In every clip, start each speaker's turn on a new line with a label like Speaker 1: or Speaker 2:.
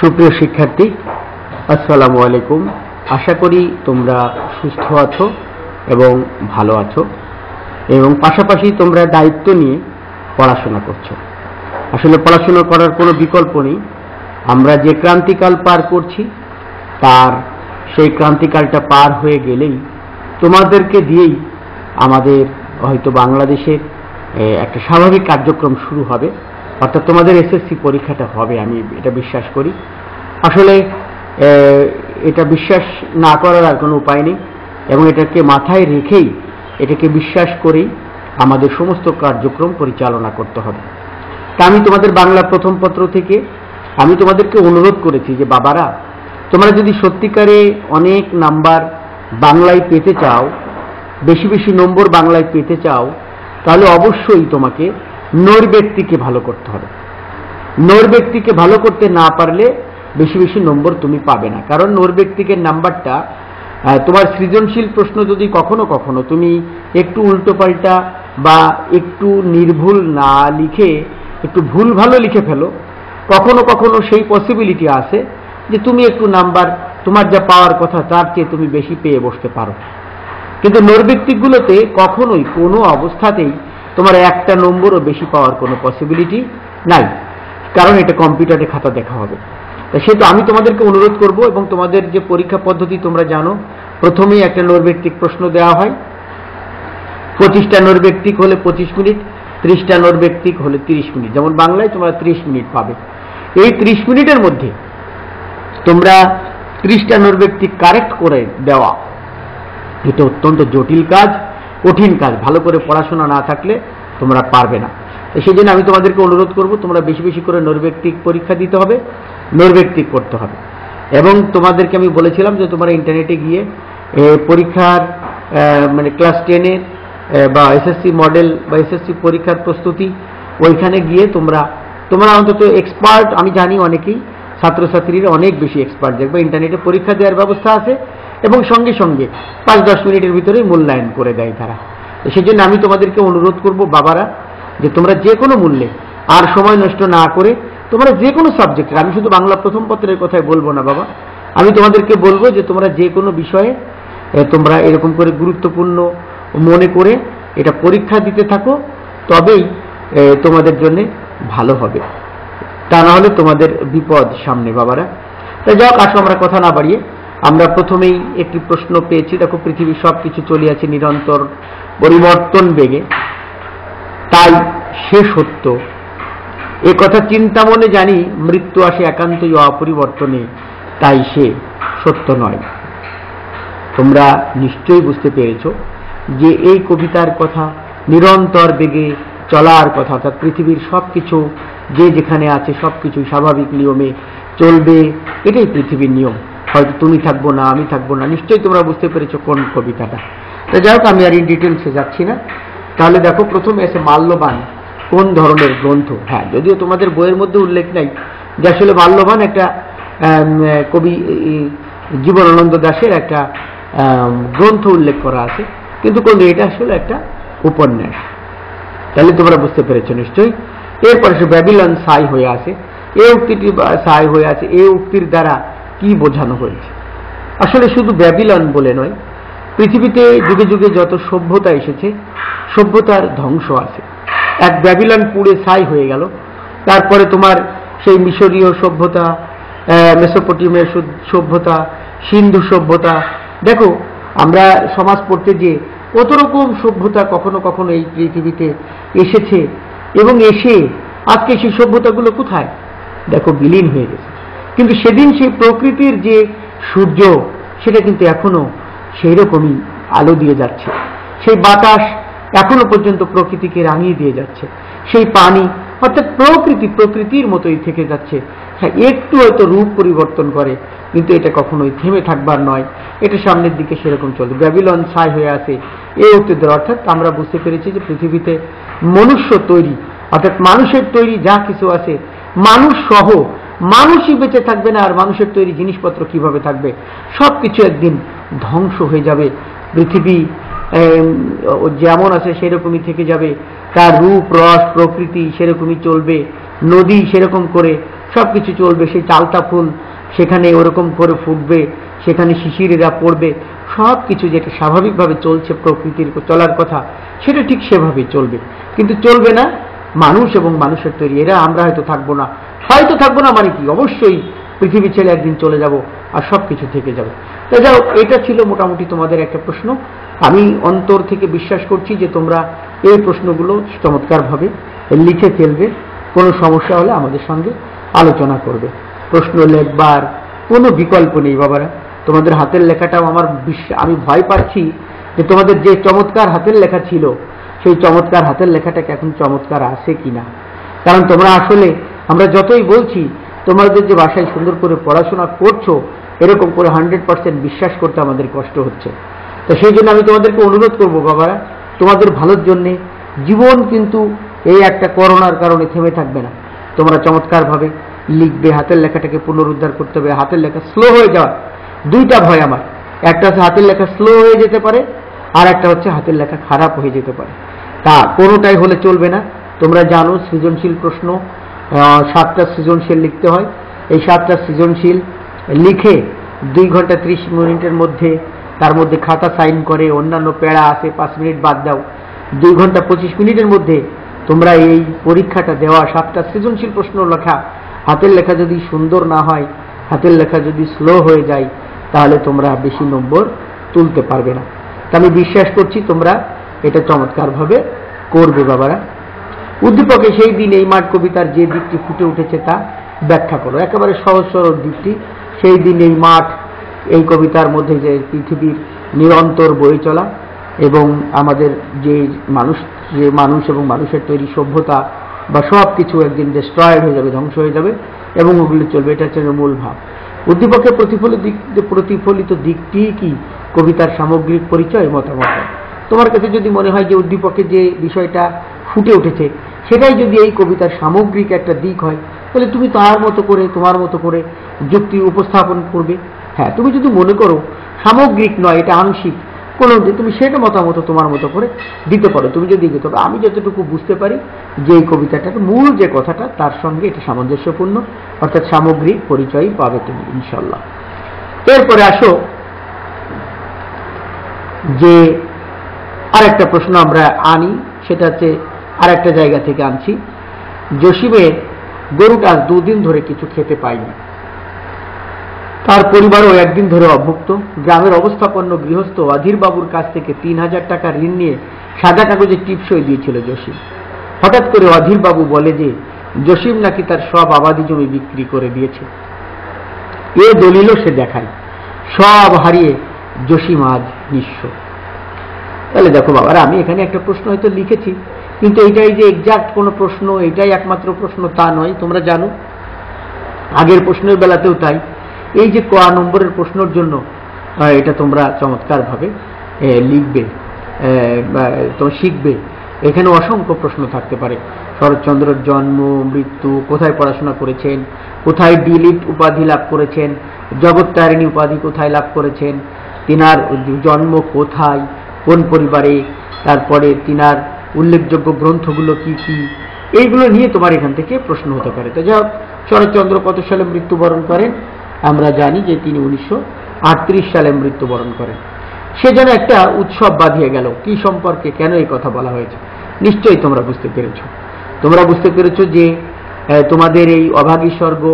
Speaker 1: সুপ্রিয় শিক্ষার্থী, আসসালামু আলাইকুম। আশা করি তোমরা সুস্থ আছো এবং ভালো আছো এবং পাশাপাশি তোমরা দায়িত্ব নিয়ে পড়াশোনা করছো। আসলে পড়াশোনা করার কোনো বিকল্প নেই। আমরা যে ক্রান্তিকাল পার করছি তার সেই ক্রান্তিকালটা পার হয়ে গেলেই তোমাদেরকে দিয়েই আমাদের হয়তো বাংলাদেশের একটা স্বাভাবিক কার্যক্রম শুরু হবে, অর্থাৎ তোমাদের এসএসসি পরীক্ষাটা হবে, আমি এটা বিশ্বাস করি। আসলে এটা বিশ্বাস না করার আর কোনো উপায় নেই এবং এটাকে মাথায় রেখেই, এটাকে বিশ্বাস করেই আমাদের সমস্ত কার্যক্রম পরিচালনা করতে হবে। তা আমি তোমাদের বাংলা প্রথম পত্র থেকে আমি তোমাদেরকে অনুরোধ করেছি যে বাবারা, তোমরা যদি সত্যিকারে অনেক নাম্বার বাংলায় পেতে চাও, বেশি বেশি নম্বর বাংলায় পেতে চাও, তাহলে অবশ্যই তোমাকে নৈর্ব্যক্তিকে ভালো করতে হবে। নৈর্ব্যক্তিকে ভালো করতে না পারলে বেশি বেশি নম্বর তুমি পাবে না, কারণ নৈর্ব্যক্তিকের নাম্বারটা তোমার সৃজনশীল প্রশ্ন যদি কখনো কখনো তুমি একটু উল্টোপাল্টা বা একটু নির্ভুল না লিখে একটু ভুল ভালো লিখে ফেলো, কখনো কখনো সেই পসিবিলিটি আছে যে তুমি একটু নাম্বার তোমার যা পাওয়ার কথা তার চেয়ে তুমি বেশি পেয়ে বসতে পারো। কিন্তু নৈর্ব্যক্তিকগুলোতে কখনোই কোনো অবস্থাতেই তোমার একটা নম্বরও বেশি পাওয়ার কোনো পসিবিলিটি নাই, কারণ এটা কম্পিউটারে খাতা দেখা হবে। সেটা আমি তোমাদেরকে অনুরোধ করব, এবং তোমাদের যে পরীক্ষা পদ্ধতি তোমরা জানো, প্রথমেই একটা নৈর্ব্যক্তিক প্রশ্ন দেওয়া হয়। 25টা নৈর্ব্যক্তিক হলে 25 মিনিট, 30টা নৈর্ব্যক্তিক হলে 30 মিনিট। যেমন বাংলায় তোমরা 30 মিনিট পাবে। এই 30 মিনিটের মধ্যে তোমরা 30টা নৈর্ব্যক্তিক কারেক্ট করে দেওয়া, এটা অত্যন্ত জটিল কাজ, কঠিন কাজ। ভালো করে পড়াশোনা না থাকলে তোমরা পারবে না। সেই জন্য আমি তোমাদেরকে অনুরোধ করব, তোমরা বেশি বেশি করে নৈর্ব্যক্তিক পরীক্ষা দিতে হবে, নৈর্ব্যক্তিক করতে হবে। এবং তোমাদেরকে আমি বলেছিলাম যে তোমরা ইন্টারনেটে গিয়ে পরীক্ষার মানে ক্লাস 10-এর বা এসএসসি মডেল বা এসএসসি পরীক্ষার প্রস্তুতি, ওইখানে গিয়ে তোমরা অন্তত এক্সপার্ট, আমি জানি অনেকেই ছাত্রছাত্রীরা অনেক বেশি এক্সপার্ট, দেখবে ইন্টারনেটে পরীক্ষা দেওয়ার ব্যবস্থা আছে এবং সঙ্গে সঙ্গে 5-10 মিনিটের ভিতরেই মূল্যায়ন করে দেয় তারা। সেই জন্য আমি তোমাদেরকে অনুরোধ করব বাবারা, যে তোমরা যে কোনো মূল্যে আর সময় নষ্ট না করে তোমরা যে কোনো সাবজেক্টের, আমি শুধু বাংলা প্রথম পত্রের কথাই বলবো না বাবা, আমি তোমাদেরকে বলবো যে তোমরা যে কোনো বিষয়ে তোমরা এরকম করে গুরুত্বপূর্ণ মনে করে এটা পরীক্ষা দিতে থাকো, তবেই তোমাদের জন্য ভালো হবে। তা না হলে তোমাদের বিপদ সামনে বাবারা। তাই যাক, আসো আমরা কথা না বাড়িয়ে আমরা প্রথমেই একটি প্রশ্ন পেয়েছি। দেখো, পৃথিবীর সব কিছু চলে আছে নিরন্তর পরিবর্তন বেগে, তাই সে সত্য। এ কথা চিন্তা মনে জানি, মৃত্যু আসে একান্তই অপরিবর্তনে, তাই সে সত্য নয়। তোমরা নিশ্চয়ই বুঝতে পেরেছ যে এই কবিতার কথা নিরন্তর বেগে চলার কথা, অর্থাৎ পৃথিবীর সব কিছু যে যেখানে আছে সব কিছু স্বাভাবিক নিয়মে চলবে, এটাই পৃথিবীর নিয়ম। হয়তো তুমি থাকবো না, আমি থাকবো না, নিশ্চয়ই তোমরা বুঝতে পেরেছো কোন কবিতাটা। তো যাই হোক, আমি আর ইন ডিটেলসে যাচ্ছি না। তাহলে দেখো, প্রথমে এসে মাল্যবান কোন ধরনের গ্রন্থ। হ্যাঁ, যদিও তোমাদের বইয়ের মধ্যে উল্লেখ নাই যে আসলে মাল্যবান একটা কবি জীবনানন্দ দাশের একটা গ্রন্থ উল্লেখ করা আছে, কিন্তু এটা আসলে একটা উপন্যাস। তাহলে তোমরা বুঝতে পেরেছো নিশ্চয়ই। এরপরে সে ব্যাবিলন ছাই হয়ে আছে, এই উক্তিটি ছাই হয়ে আছে, এই উক্তির দ্বারা কি বোঝানো হয়েছে? আসলে শুধু ব্যাবিলন বলে নয়, পৃথিবীতে যুগে যুগে যত সভ্যতা এসেছে, সভ্যতার ধ্বংস আছে। এক ব্যাবিলন পুড়ে ছাই হয়ে গেল, তারপরে তোমার সেই মিশরীয় সভ্যতা, মেসোপটেমিয়ার সভ্যতা, সিন্ধু সভ্যতা। দেখো, আমরা সমাজ পড়তে গিয়ে কত রকম সভ্যতা কখনো কখনো এই পৃথিবীতে এসেছে, এবং এসে আজকে সেই সভ্যতাগুলো কোথায়? দেখো, বিলীন হয়ে গেছে। কিন্তু সেদিন সেই প্রকৃতির যে সূর্য, সেটা কিন্তু এখনো সেই রকমই আলো দিয়ে যাচ্ছে। সেই বাতাস এখনো পর্যন্ত প্রকৃতিকে রাঙিয়ে দিয়ে যাচ্ছে। সেই পানি, অর্থাৎ প্রকৃতির মতোই থেকে যাচ্ছে। হ্যাঁ, একটু হয়তো রূপ পরিবর্তন করে, কিন্তু এটা কখনোই থেমে থাকবার নয়, এটা সামনের দিকে সেরকম চলবে। ব্যাবিলন ছাই হয়ে আছে এই উক্তিদের, অর্থাৎ আমরা বুঝতে পেরেছি যে পৃথিবীতে মনুষ্য তৈরি, অর্থাৎ মানুষের তৈরি যা কিছু আছে, মানুষ সহ মানুষই বেঁচে থাকবে না, আর মানুষের তৈরি জিনিসপত্র কিভাবে থাকবে? সব কিছু একদিন ধ্বংস হয়ে যাবে। পৃথিবী যেমন আছে সেরকমই থেকে যাবে, তার রূপ রস প্রকৃতি সেরকমই চলবে, নদী সেরকম করে সবকিছু চলবে, সেই চালতা ফুল সেখানে ওরকম করে ফুটবে, সেখানে শিশিরেরা পড়বে, সব কিছু যেটা স্বাভাবিকভাবে চলছে প্রকৃতির চলার কথা সেটা ঠিক সেভাবেই চলবে। কিন্তু চলবে না মানুষ এবং মানুষের তৈরি, এরা আমরা হয়তো থাকবো না। হয়তো থাকবো না মানে কি, অবশ্যই পৃথিবী ছেড়ে একদিন চলে যাব আর সব কিছু থেকে যাবে। তো যাও, এটা ছিল মোটামুটি তোমাদের একটা প্রশ্ন। আমি অন্তর থেকে বিশ্বাস করছি যে তোমরা এই প্রশ্নগুলো চমৎকারভাবে লিখে ফেলবে। কোনো সমস্যা হলে আমাদের সঙ্গে আলোচনা করবে। প্রশ্ন লেখবার কোনো বিকল্প নেই বাবারা। তোমাদের হাতের লেখাটাও আমার আমি ভয় পাচ্ছি যে তোমাদের যে চমৎকার হাতের লেখা ছিল সেই চমৎকার হাতের লেখাটাকে এখন চমৎকার আসে কিনা। কারণ তোমরা আসলে, আমরা যতই বলছি তোমাদের যে ভাষায় সুন্দর করে পড়াশোনা করছো, এরকম করে 100% বিশ্বাস করতে আমাদের কষ্ট হচ্ছে। তো সেই জন্য আমি তোমাদেরকে অনুরোধ করবো বাবারা, তোমাদের ভালোর জন্যে, জীবন কিন্তু এই একটা করোনার কারণে থেমে থাকবে না। তোমরা চমৎকারভাবে লিখবে, হাতের লেখাটাকে পুনরুদ্ধার করতে হবে। হাতের লেখা স্লো হয়ে যাওয়া, দুইটা ভয় আমার, একটা হচ্ছে হাতের লেখা স্লো হয়ে যেতে পারে, আর একটা হচ্ছে হাতের লেখা খারাপ হয়ে যেতে পারে। তা কোনোটাই হলে চলবে না। তোমরা জানো সৃজনশীল প্রশ্ন 7টা সৃজনশীল লিখতে হয়। এই 7টা সৃজনশীল লিখে 2 ঘন্টা 30 মিনিটের মধ্যে, তার মধ্যে খাতা সাইন করে, অন্যান্য প্যারা আছে 5 মিনিট বাদ দাও, 2 ঘন্টা 25 মিনিটের মধ্যে তোমরা এই পরীক্ষাটা দেওয়া। 7টা সৃজনশীল প্রশ্ন লেখা। হাতের লেখা যদি সুন্দর না হয়, হাতের লেখা যদি স্লো হয়ে যায়, তাহলে তোমরা বেশি নম্বর তুলতে পারবে না। তা আমি বিশ্বাস করছি তোমরা এটা চমৎকারভাবে করবে বাবারা। উদ্দীপকে সেই দিন এই মাঠ কবিতার যে দিকটি ফুটে উঠেছে তা ব্যাখ্যা করো। একেবারে সহজ সরল দিকটি, সেই দিন এই মাঠ, এই কবিতার মধ্যে যে পৃথিবীর নিরন্তর বয়ে চলা এবং আমাদের যে মানুষ এবং মানুষের তৈরি সভ্যতা বা সব কিছু একদিন ডিস্ট্রয়েড হয়ে যাবে, ধ্বংস হয়ে যাবে এবং ওগুলো চলবে, এটা হচ্ছে মূল ভাব। উদ্দীপকে প্রতিফলিত দিকটি কি কবিতার সামগ্রিক পরিচয় মতামত। তোমার কাছে যদি মনে হয় যে উদ্দীপকে যে বিষয়টা ফুটে উঠেছে সেটাই যদি এই কবিতার সামগ্রিক একটা দিক হয়, তাহলে তুমি তার মতো করে, তোমার মতো করে যুক্তি উপস্থাপন করবে। হ্যাঁ, তুমি যদি মনে করো সামগ্রিক নয়, এটা আংশিক কোনো, তুমি সেটা মতামত তোমার মতো করে দিতে পারো। তুমি যদি দিতে পারো, আমি যতটুকু বুঝতে পারি যে এই কবিতাটার মূল যে কথাটা তার সঙ্গে এটা সামঞ্জস্যপূর্ণ, অর্থাৎ সামগ্রিক পরিচয় পাবে তুমি ইনশাল্লাহ। এরপরে আসো যে আরেকটা প্রশ্ন আমরা আনি, সেটা হচ্ছে আরেকটা জায়গা থেকে আনছি। জসিমের গরুটা 2 দিন ধরে কিছু খেতে পায়নি, তার পরিবারও 1 দিন ধরে অভুক্ত। গ্রামের অবস্থাপন্ন গৃহস্থ অধীর বাবুর কাছ থেকে 3000 টাকা ঋণ নিয়ে সাদা কাগজে টিপসই দিয়েছিল জসিম। হঠাৎ করে অধীর বাবু বলে যে জসিম নাকি তার সব আবাদি জমি বিক্রি করে দিয়েছে। এ দলিলও সে দেখায়। সব হারিয়ে জসিম আজ নিঃস্ব। তাহলে দেখো বাবারা, আমি এখানে একটা প্রশ্ন হয়তো লিখেছি, কিন্তু এটাই যে এক্সাক্ট কোনো প্রশ্ন, এটাই একমাত্র প্রশ্ন তা নয়। তোমরা জানো আগের প্রশ্নের বেলাতেও তাই। এই যে ক নম্বরের প্রশ্নের জন্য এটা তোমরা চমৎকারভাবে লিখবে, তোমরা শিখবে। এখানে অসংখ্য প্রশ্ন থাকতে পারে। শরৎচন্দ্রের জন্ম, মৃত্যু, কোথায় পড়াশোনা করেছেন, কোথায় ডিলিট উপাধি লাভ করেছেন, জগত্তারিণী উপাধি কোথায় লাভ করেছেন, তিনার জন্ম কোথায়, কোন পরিবারে, তারপরে তিনার উল্লেখযোগ্য গ্রন্থগুলো কি কি, এইগুলো নিয়ে তোমার এখান থেকে প্রশ্ন হতে পারে। তো যাই হোক, শরৎচন্দ্র কত সালে মৃত্যুবরণ করেন? আমরা জানি যে তিনি 1938 সালে মৃত্যুবরণ করেন। সে যেন একটা উৎসব বাঁধিয়ে গেল। কি সম্পর্কে, কেন এই কথা বলা হয়েছে? নিশ্চয়ই তোমরা বুঝতে পেরেছ। তোমরা বুঝতে পেরেছ যে তোমাদের এই অভাগী স্বর্গ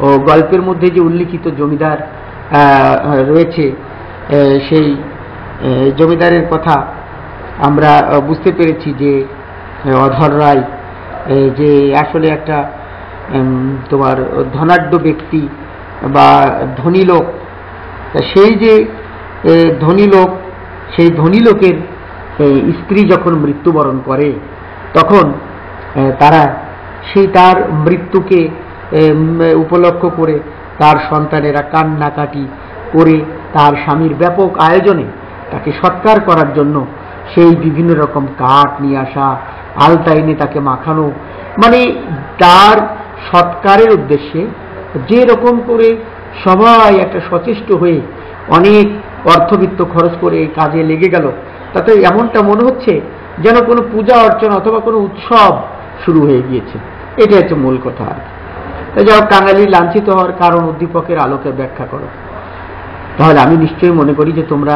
Speaker 1: ও গল্পের মধ্যে যে উল্লিখিত জমিদার রয়েছে, সেই জমিদারের কথা আমরা বুঝতে পেরেছি যে অধর রায় যে আসলে একটা তোমার ধনাঢ্য ব্যক্তি বা ধনী লোক। সেই যে ধনী লোক, সেই ধনী লোকের স্ত্রী যখন মৃত্যুবরণ করে, তখন তারা সেই তার মৃত্যুকে উপলক্ষ করে তার সন্তানেরা কান্নাকাটি করে তার স্বামীর ব্যাপক আয়োজনে তাকে সৎকার করার জন্য সেই বিভিন্ন রকম কাঠ নিয়ে আসা, আলতা এনে তাকে মাখানো, মানে তার সৎকারের উদ্দেশ্যে যে রকম করে সবাই একটা সচেষ্ট হয়ে অনেক অর্থবিত্ত খরচ করে কাজে লেগে গেল, তাতে এমনটা মনে হচ্ছে যেন কোনো পূজা অর্চনা অথবা কোনো উৎসব শুরু হয়ে গিয়েছে। এটা হচ্ছে মূল কথা। যাই হোক, কাঙালি লাঞ্ছিত হওয়ার কারণ উদ্দীপকের আলোকে ব্যাখ্যা করো। তাহলে আমি নিশ্চয়ই মনে করি যে তোমরা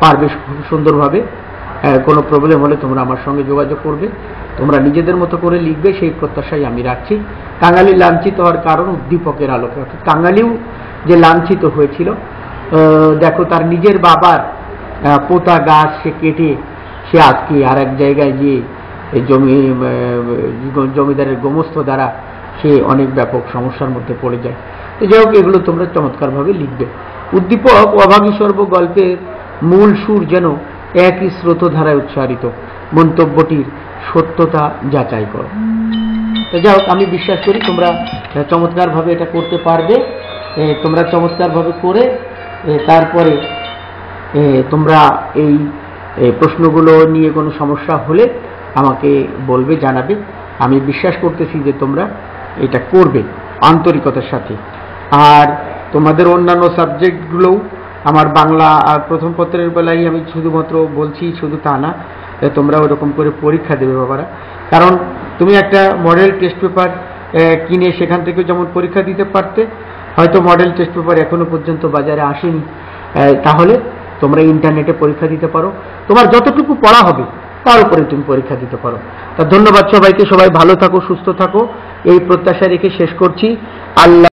Speaker 1: পারবে খুব সুন্দরভাবে। কোনো প্রবলেম হলে তোমরা আমার সঙ্গে যোগাযোগ করবে, তোমরা নিজেদের মতো করে লিখবে, সেই প্রত্যাশাই আমি রাখছি। কাঙালি লাঞ্ছিত হওয়ার কারণ উদ্দীপকের আলোকে, অর্থাৎ কাঙালিও যে লাঞ্ছিত হয়েছিল, দেখো তার নিজের বাবার পোতা গাছ সে কেটে সে আজকে আর এক জায়গায় গিয়ে জমিদারের গোমস্থ দ্বারা সে অনেক ব্যাপক সমস্যার মধ্যে পড়ে যায়। যাই হোক, এগুলো তোমরা চমৎকারভাবে লিখবে। উদ্দীপক অভাগী সর্ব গল্পের মূল সুর যেন একই স্রোতধারায় উচ্চারিত, মন্তব্যটির সত্যতা যাচাই করো। যাই হোক, আমি বিশ্বাস করি তোমরা চমৎকারভাবে এটা করতে পারবে। তোমরা চমৎকারভাবে করে তারপরে তোমরা এই প্রশ্নগুলো নিয়ে কোনো সমস্যা হলে আমাকে বলবে, জানাবে। আমি বিশ্বাস করতেছি যে তোমরা এটা করবে আন্তরিকতার সাথে। আর তোমাদের অন্যান্য সাবজেক্টগুলোও, আমার বাংলা প্রথম পত্রের বেলায় আমি শুধুমাত্র বলছি, শুধু তা না, তোমরা ওরকম করে পরীক্ষা দেবে বাবারা। কারণ তুমি একটা মডেল টেস্ট পেপার কিনে সেখান থেকে যেমন পরীক্ষা দিতে পারতে, হয়তো মডেল টেস্ট পেপার এখনো পর্যন্ত বাজারে আসেনি, তাহলে তোমরা ইন্টারনেটে পরীক্ষা দিতে পারো। তোমার যতটুকু পড়া হবে তার উপরে তুমি পরীক্ষা দিতে পারো। তা ধন্যবাদ সবাইকে, সবাই ভালো থাকো, সুস্থ থাকো, এই প্রত্যাশা রেখে শেষ করছি। আল্লাহ।